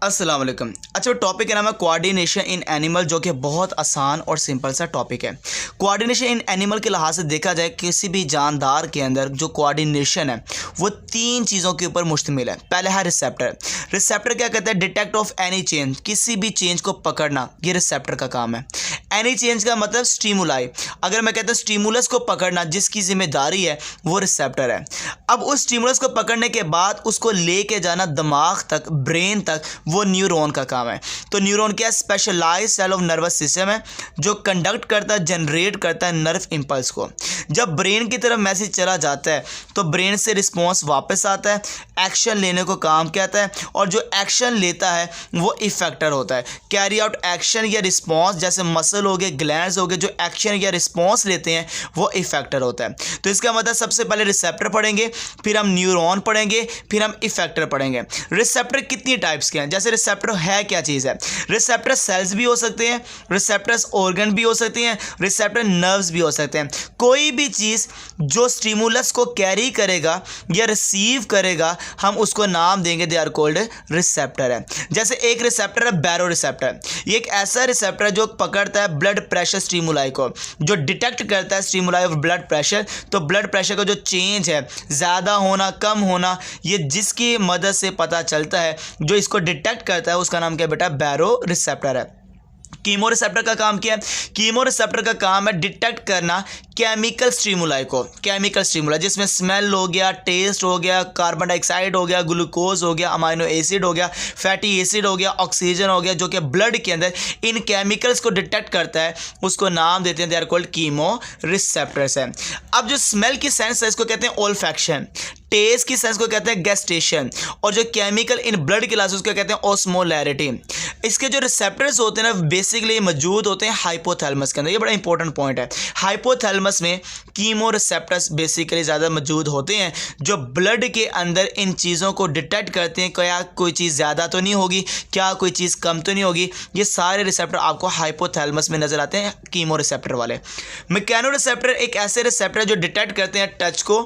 अस्सलाम वालेकुम। अच्छा, टॉपिक का नाम है कोऑर्डिनेशन इन एनिमल, जो कि बहुत आसान और सिंपल सा टॉपिक है। कोऑर्डिनेशन इन एनिमल के लिहाज से देखा जाए किसी भी जानदार के अंदर जो कोऑर्डिनेशन है वो तीन चीज़ों के ऊपर मुश्तमिल है। पहला है रिसेप्टर। रिसेप्टर क्या कहता है? डिटेक्ट ऑफ एनी चेंज, किसी भी चेंज को पकड़ना, ये रिसेप्टर का काम है। एनी चेंज का मतलब स्टिमुलाई। अगर मैं कहता हूँ स्टिमुलस को पकड़ना, जिसकी जिम्मेदारी है वो रिसेप्टर है। अब उस स्टिमुलस को पकड़ने के बाद उसको लेके जाना दिमाग तक, ब्रेन तक, वो न्यूरॉन का काम है। तो न्यूरॉन क्या? Specialised cell of nervous system है जो कंडक्ट करता है, जनरेट करता है नर्व इंपल्स को। जब ब्रेन की तरफ मैसेज चला जाता है तो ब्रेन से रिस्पॉन्स वापस आता है, एक्शन लेने को काम कहता है, और जो एक्शन लेता है वो इफेक्टर होता है। कैरी आउट एक्शन या रिस्पॉन्स, जैसे मसल हो गए, ग्लैंड्स हो गए, जो एक्शन या रिस्पॉन्स लेते हैं वो इफेक्टर होता है। तो इसका मतलब सबसे पहले रिसेप्टर पढ़ेंगे, फिर हम न्यूरॉन पढ़ेंगे, फिर हम इफेक्टर पढ़ेंगे। रिसेप्टर कितनी टाइप्स के हैं? जैसे रिसेप्टर है क्या चीज़ है? रिसेप्टर सेल्स भी हो सकते हैं, रिसेप्टर्स ऑर्गन भी हो सकते हैं, रिसेप्टर नर्व्स भी हो सकते हैं। कोई भी चीज़ जो स्टिमुलस को कैरी करेगा या रिसीव करेगा, हम उसको नाम देंगे, दे आर कॉल्ड रिसेप्टर है। जैसे एक रिसेप्टर है बैरो रिसेप्टर। ये एक ऐसा रिसेप्टर है जो पकड़ता है ब्लड प्रेशर स्टिमुलाई को, जो डिटेक्ट करता है स्टिमुलाई ऑफ ब्लड प्रेशर। तो ब्लड प्रेशर का जो चेंज है, ज़्यादा होना, कम होना, ये जिसकी मदद से पता चलता है, जो इसको डिटेक्ट करता है, उसका नाम क्या बेटा? बैरो रिसेप्टर है। कीमो रिसेप्टर का काम क्या है? कीमो रिसेप्टर का काम है डिटेक्ट करना केमिकल स्टिमुलाई को। केमिकल स्टिमुलाई जिसमें स्मेल हो गया, टेस्ट हो गया, कार्बन डाइऑक्साइड हो गया, ग्लूकोज हो गया, अमाइनो एसिड हो गया, फैटी एसिड हो गया, ऑक्सीजन हो गया, जो कि ब्लड के अंदर इन केमिकल्स को डिटेक्ट करता है, उसको नाम देते हैं, they are called chemoreceptors है। अब जो स्मेल की सेंस है इसको कहते हैं ओल्फैक्शन, टेस्ट की सेंस को कहते हैं गैस्टेशन, और जो केमिकल इन ब्लड के लास उसको कहते हैं ऑस्मोलैरिटी। इसके जो रिसेप्टर्स होते हैं ना, बेसिकली मौजूद होते हैं हाइपोथैलेमस के अंदर। ये बड़ा इंपॉर्टेंट पॉइंट है। हाइपोथैलेमस में कीमो रिसेप्टर्स बेसिकली ज़्यादा मौजूद होते हैं, जो ब्लड के अंदर इन चीज़ों को डिटेक्ट करते हैं, क्या कोई चीज़ ज़्यादा तो नहीं होगी, क्या कोई चीज़ कम तो नहीं होगी। ये सारे रिसेप्टर आपको हाइपोथैलेमस में नजर आते हैं, कीमो रिसेप्टर वाले। मैकेनो रिसेप्टर एक ऐसे रिसेप्टर जो डिटेक्ट करते हैं टच को,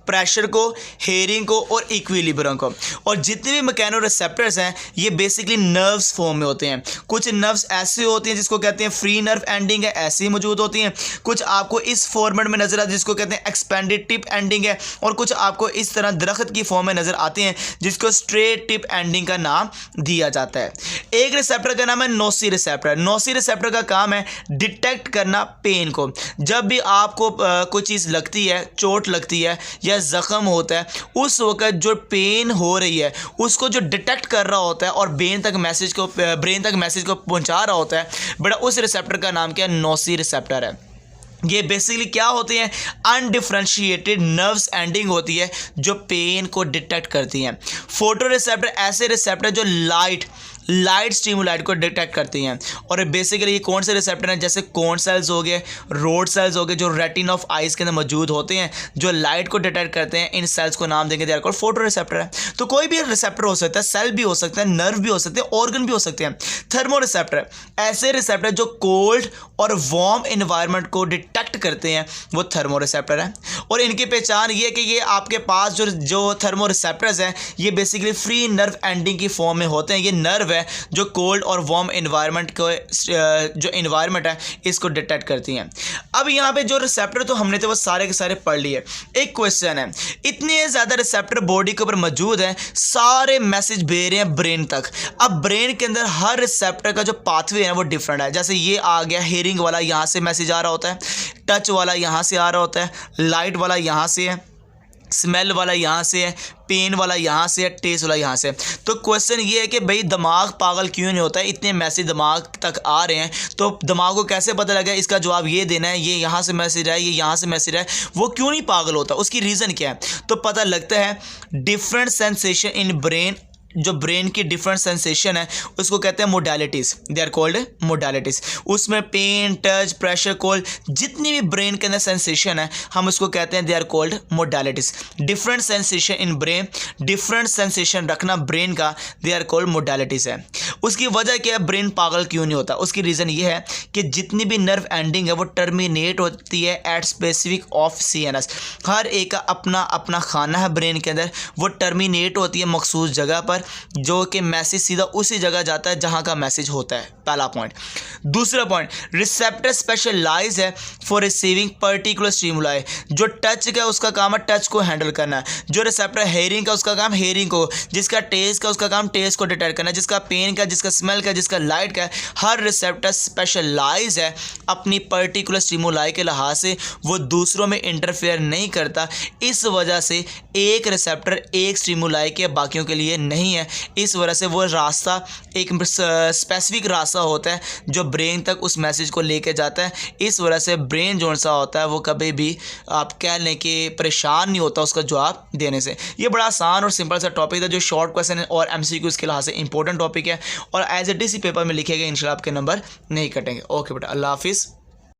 प्रेशर को, हेयरिंग को और इक्विलिब्रियम को। और जितने भी मैकेनो रिसेप्टर्स हैं ये बेसिकली नर्व्स फॉर्म में होते हैं। कुछ नर्व्स ऐसे होती हैं जिसको कहते हैं फ्री नर्व एंडिंग है, ऐसी मौजूद होती हैं। कुछ आपको इस फॉर्मेट में नजर आती है जिसको कहते हैं एक्सपेंडेड टिप एंडिंग है, और कुछ आपको इस तरह दरख्त की फॉर्म में नजर आते हैं जिसको स्ट्रेट टिप एंडिंग का नाम दिया जाता है। एक रिसेप्टर का नाम है नोसी रिसेप्टर। नोसी रिसेप्टर का काम है डिटेक्ट करना पेन को। जब भी आपको कोई चीज़ लगती है, चोट लगती है या जख्म होता है, उस वक्त जो पेन हो रही है उसको जो डिटेक्ट कर रहा होता है और ब्रेन तक मैसेज को पहुंचा रहा होता है, बेटा उस रिसेप्टर का नाम क्या है? नोसी रिसेप्टर है। ये बेसिकली क्या होते हैं? अनडिफरेंशिएटेड नर्व्स एंडिंग होती है जो पेन को डिटेक्ट करती हैं। फोटो रिसेप्टर ऐसे रिसेप्टर जो लाइट स्टिमुलाइट को डिटेक्ट करती हैं। और बेसिकली ये कौन से रिसेप्टर हैं? जैसे कोन सेल्स हो गए, रोड सेल्स हो गए, जो रेटिना ऑफ आइज़ के अंदर मौजूद होते हैं, जो लाइट को डिटेक्ट करते हैं। इन सेल्स को नाम देंगे, they are called photoreceptor है। तो कोई भी रिसेप्टर हो सकता है, सेल भी हो सकता है, नर्व भी हो सकते हैं, ऑर्गन भी हो सकते हैं। थर्मो रिसेप्टर ऐसे रिसेप्टर जो कोल्ड और वार्म एनवायरनमेंट को डिटेक्ट करते हैं, वो थर्मो रिसेप्टर है। और इनकी पहचान ये है कि ये आपके पास जो थर्मो रिसेप्टर्स हैं ये बेसिकली फ्री नर्व एंडिंग की फॉर्म में होते हैं। ये नर्व है जो कोल्ड और वार्म एनवायरनमेंट को, जो एनवायरनमेंट है, इसको डिटेक्ट करती हैं। अब यहाँ पे जो रिसेप्टर तो हमने तो वो सारे के सारे पढ़ लिए। एक क्वेश्चन है, इतने ज़्यादा रिसेप्टर बॉडी के ऊपर मौजूद हैं, सारे मैसेज भेज रहे हैं ब्रेन तक। अब ब्रेन के अंदर हर रिसेप्टर का जो पाथवे है वो डिफरेंट है। जैसे ये आ गया, हेयरिंग वाला यहाँ से मैसेज आ रहा होता है, टच वाला यहाँ से आ रहा होता है, लाइट वाला यहाँ से है, स्मेल वाला यहाँ से है, पेन वाला यहाँ से है, टेस्ट वाला यहाँ से। तो क्वेश्चन ये है कि भाई दिमाग पागल क्यों नहीं होता है? इतने मैसेज दिमाग तक आ रहे हैं तो दिमाग को कैसे पता लगा? इसका जवाब ये देना है, ये यहाँ से मैसेज है, ये यहाँ से मैसेज है। वो क्यों नहीं पागल होता? उसकी रीज़न क्या है? तो पता लगता है डिफरेंट सेंसेशन इन ब्रेन। जो ब्रेन की डिफरेंट सेंसेशन है उसको कहते हैं modalities, they are called modalities. उसमें पेन, टच, प्रेशर, कोल्ड, जितनी भी ब्रेन के अंदर सेंसेशन है हम उसको कहते हैं, they are called modalities. Different sensation in brain, different sensation रखना ब्रेन का, दे आर कॉल्ड मोडालिटीज़ है। उसकी वजह क्या है? ब्रेन पागल क्यों नहीं होता? उसकी रीज़न ये है कि जितनी भी नर्व एंडिंग है वो टर्मिनेट होती है एट स्पेसिफिक ऑफ CNS। हर एक का अपना अपना खाना है ब्रेन के अंदर, वो टर्मिनेट होती है मखसूस जगह पर, जो कि मैसेज सीधा उसी जगह जाता है जहाँ का मैसेज होता है। पहला पॉइंट। दूसरा पॉइंट, रिसेप्टर स्पेशलाइज है फॉर रिसीविंग पर्टिकुलर स्टिमुलाई। जो टच का उसका काम है टच को हैंडल करना है, जो रिसेप्टर हेयरिंग का उसका काम हेयरिंग को, जिसका टेस्ट का उसका काम टेस्ट को डिटेक्ट करना है, जिसका पेन का, जिसका स्मेल का, जिसका लाइट का, हर रिसेप्टर स्पेशलाइज है अपनी पर्टिकुलर स्टिमुलाई के लिहाज से, वो दूसरों में इंटरफेयर नहीं करता। इस वजह से एक रिसेप्टर एक स्टिमुलाई के बाकियों के लिए नहीं है। इस वजह से वो रास्ता एक स्पेसिफिक रास्ता होता है जो ब्रेन तक उस मैसेज को लेके जाता है। इस वजह से ब्रेन जो सा होता है वो कभी भी आप कह लें कि परेशान नहीं होता उसका जवाब देने से। ये बड़ा आसान और सिंपल सा टॉपिक था जो शॉर्ट क्वेश्चन है और MCQ के लिहाज से इंपॉर्टेंट टॉपिक है और एज ए DC पेपर में लिखे गए इंशाल्लाह आपके नंबर नहीं कटेंगे। ओके बेटा, अल्लाह हाफिज़।